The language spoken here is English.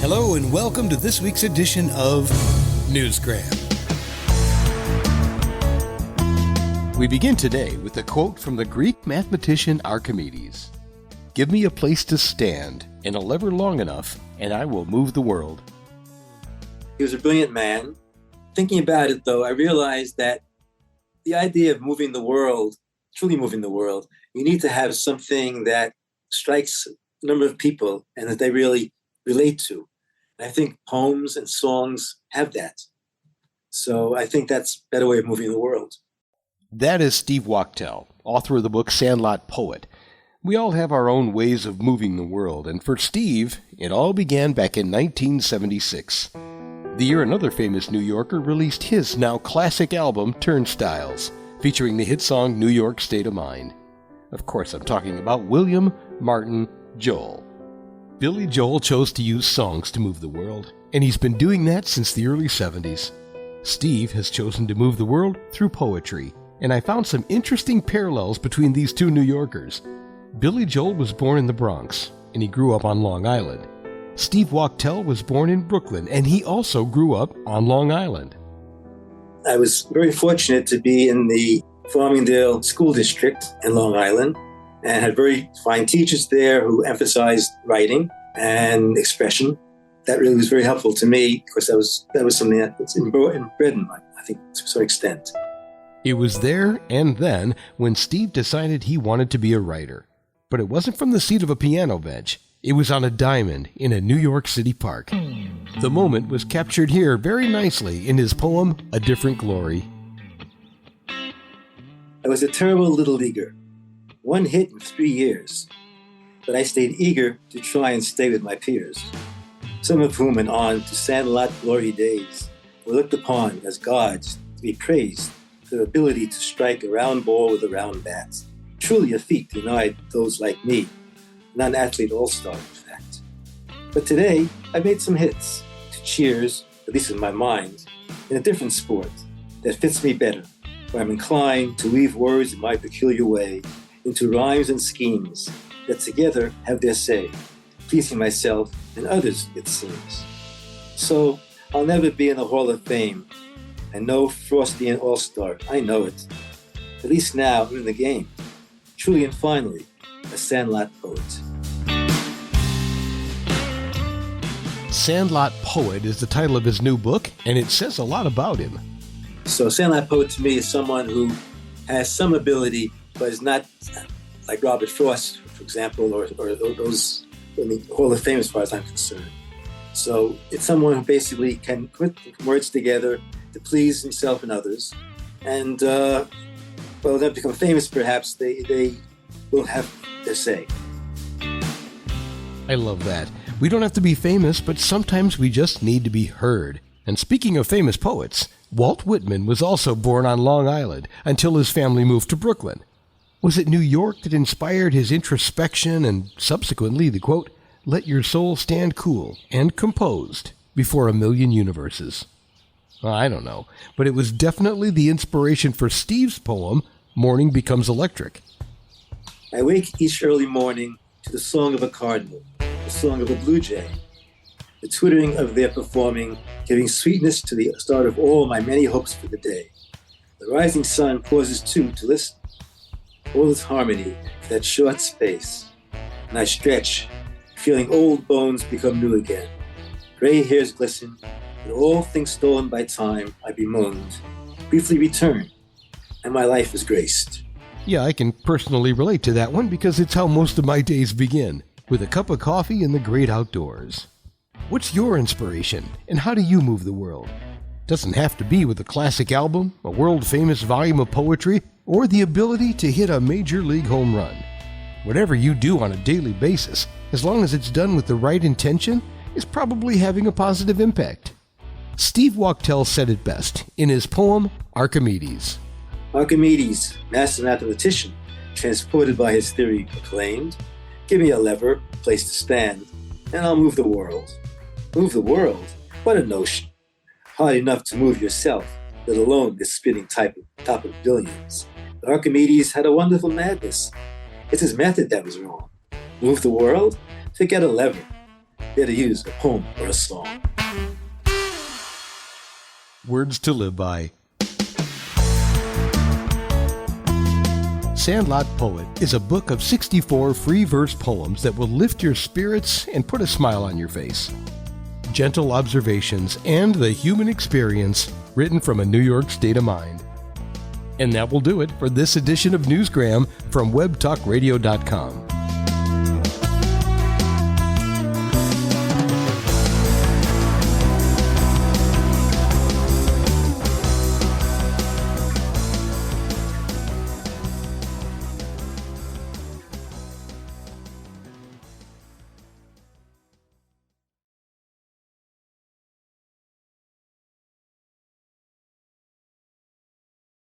Hello and welcome to this week's edition of Newsgram. We begin today with a quote from the Greek mathematician Archimedes. "Give me a place to stand and a lever long enough, and I will move the world." He was a brilliant man. Thinking about it, though, I realized that the idea of moving the world, truly moving the world, you need to have something that strikes a number of people and that they really relate to. And I think poems and songs have that. So I think that's a better way of moving the world. That is Steve Wachtel, author of the book Sandlot Poet. We all have our own ways of moving the world, and for Steve, it all began back in 1976. The year another famous New Yorker released his now classic album, Turnstiles, featuring the hit song New York State of Mind. Of course, I'm talking about William Martin Joel. Billy Joel chose to use songs to move the world, and he's been doing that since the early 70s. Steve has chosen to move the world through poetry, and I found some interesting parallels between these two New Yorkers. Billy Joel was born in the Bronx, and he grew up on Long Island. Steve Wachtel was born in Brooklyn, and he also grew up on Long Island. I was very fortunate to be in the Farmingdale School District in Long Island and had very fine teachers there who emphasized writing and expression. That really was very helpful to me because that was something that's inbred in my, I think, to some extent. It was there and then when Steve decided he wanted to be a writer. But it wasn't from the seat of a piano bench. It was on a diamond in a New York City park. The moment was captured here very nicely in his poem, A Different Glory. I was a terrible little leaguer. One hit in 3 years. But I stayed eager to try and stay with my peers, some of whom went on to Sandlot glory days, were looked upon as gods to be praised for their ability to strike a round ball with a round bat. Truly a feat denied those like me, not an athlete all-star, in fact. But today, I've made some hits to cheers, at least in my mind, in a different sport that fits me better, where I'm inclined to weave words in my peculiar way into rhymes and schemes that together have their say, pleasing myself and others, it seems. So I'll never be in the Hall of Fame, and no Frostian all-star, I know it. At least now I'm in the game, truly and finally, a Sandlot Poet. Sandlot Poet is the title of his new book, and it says a lot about him. So Sandlot Poet to me is someone who has some ability, but is not like Robert Frost, for example, or those in the Hall of Fame as far as I'm concerned. So it's someone who basically can put words together to please himself and others. And, well, they'll become famous perhaps, they will have their say. I love that. We don't have to be famous, but sometimes we just need to be heard. And speaking of famous poets, Walt Whitman was also born on Long Island until his family moved to Brooklyn. Was it New York that inspired his introspection and subsequently the quote, "Let your soul stand cool and composed before a million universes"? Well, I don't know, but it was definitely the inspiration for Steve's poem, Morning Becomes Electric. I wake each early morning to the song of a cardinal, the song of a blue jay, the twittering of their performing, giving sweetness to the start of all my many hopes for the day. The rising sun pauses too to listen. All is harmony for that short space, and I stretch, feeling old bones become new again. Gray hairs glisten, and all things stolen by time I bemoaned, briefly return, and my life is graced. Yeah, I can personally relate to that one because it's how most of my days begin, with a cup of coffee in the great outdoors. What's your inspiration, and how do you move the world? Doesn't have to be with a classic album, a world-famous volume of poetry, or the ability to hit a major league home run. Whatever you do on a daily basis, as long as it's done with the right intention, is probably having a positive impact. Steve Wachtel said it best in his poem, Archimedes. Archimedes, master mathematician, transported by his theory, proclaimed, "Give me a lever, a place to stand, and I'll move the world." Move the world? What a notion. Hard enough to move yourself, let alone this spinning top of billions. But Archimedes had a wonderful madness. It's his method that was wrong. Move the world? Forget a lever. Dare to use a poem or a song. Words to live by. Sandlot Poet is a book of 64 free verse poems that will lift your spirits and put a smile on your face. Gentle observations and the human experience written from a New York state of mind. And that will do it for this edition of Newsgram from webtalkradio.com.